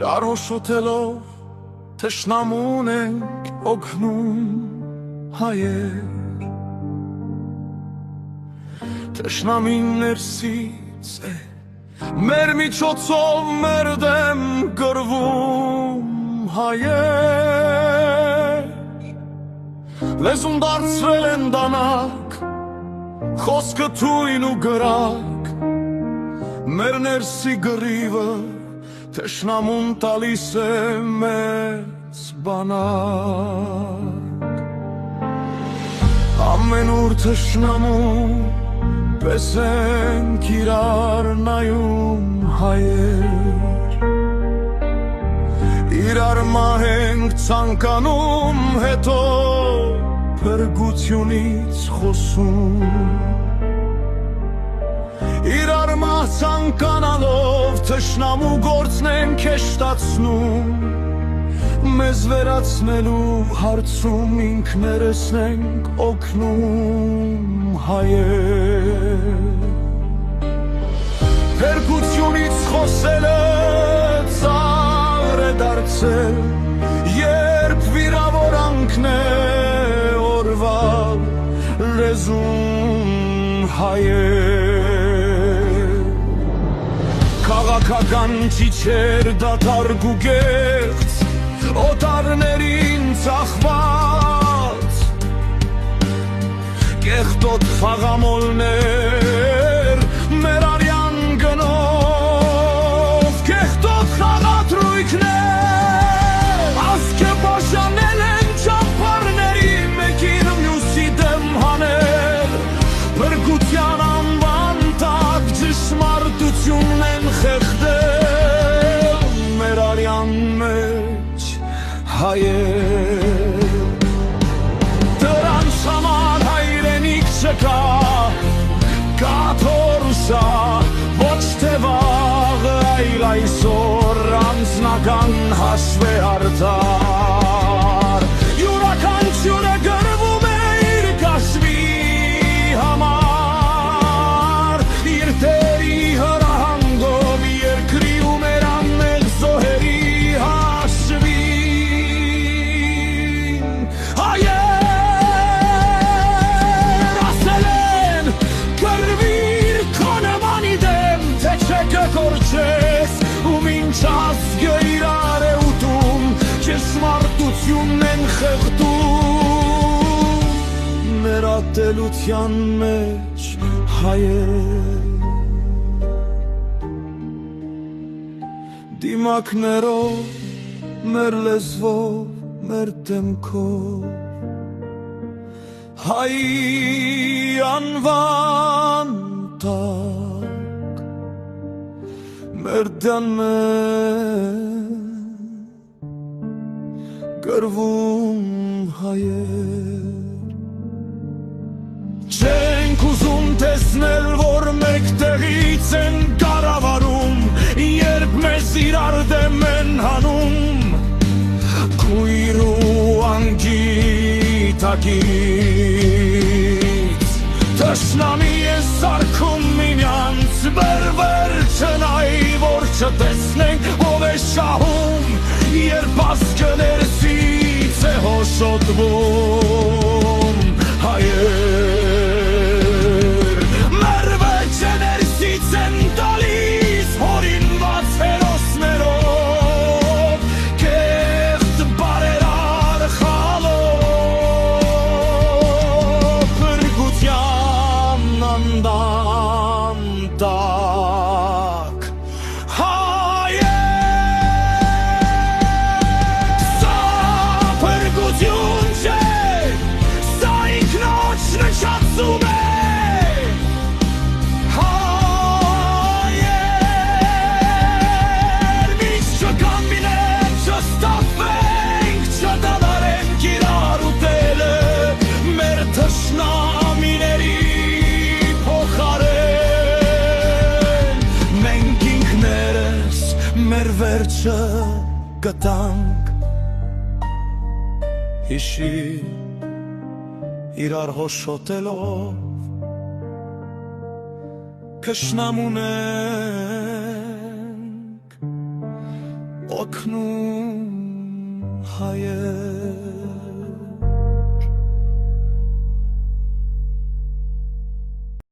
իրար հոշոտելով թշնամուն ենք օգնում հայեր Թշնամին ներսից է մեր միջոցով մեր դեմ գրվում հայեր Լեզուն դարձրել են դանակ խոսքը թույն ու գրակ մեր ներսի գրիվը Թշնամուն տալիս է մեծ բանակ Ամենուր թշնամուն պես ենք իրար նայում հայեր Իրար մահենք ցանկանում հետո փրկությունից խոսում Իրար մահ ցանկանալով թշնամու գործն ենք հեշտացնում Մեզ վերացնելու հարցում ինքներս ենք օգնում հայեր Փրկությունից խոսելը ծաղր է դարձել Երբ վիրավորանքն է օրվալ լեզուն հայեր Քաղաքական ճիչեր դատարկ ու գեղց Օտարներին ծախված Կեղտոտ խաղամոլներ մեր արյան գնով Կեղտոտ խաղատրույքներ Ասկե բաշանել են ճամպարների մեկին մյուսի դեմ հանել Փրկության անվան տակ ճշմարտությունն են խեղդել մեր արյան մեջ հայեր Դրանց համար հայրենիք չկա կաթորսա ոչ թե վաղ այլ այսօր անձնական հաշվե արդար յուրաքանչյուրը գրվում է իր կաշվի համար իր տերի հրահանգով երկրի ու մեր անմեղ զոհերի Կորչես ու մինչ ազգը իրար է ուտում Ճշմարտությունն են խեղդում մեր ատելության մեջ հայեր Դիմակներով, մեր լեզվով, մեր դեմքով Հայի անվան տակ մեր դանմեն գրվում հայեր Չենք ուզում տեսնել, որ մեկ տեղից են կառավարում Երբ մեզ իրար դեմ են հանում Քույր ու անգիտակից Թշնամի է սարքում միմյանց բերվեր չնայ որ չտեսնենք ով է շահում Երբ ազգը ներսից է հոշոտվում հայեր Մեր վեճը ներսից են տալիս հորինված հերոսներով Կեղտ բարերար խալով Փրկության անդամ տակ Շացում է հայեր Միշտ չկամբինենք, չստափվենք, չդադարենք իրար ուտելը մեր թշնամիների փոխարեն Մենք ինքներս մեր վերջը գտանք Հիշիր իրար հոշոտելով Թշնամուն ենք մաքնում հայեր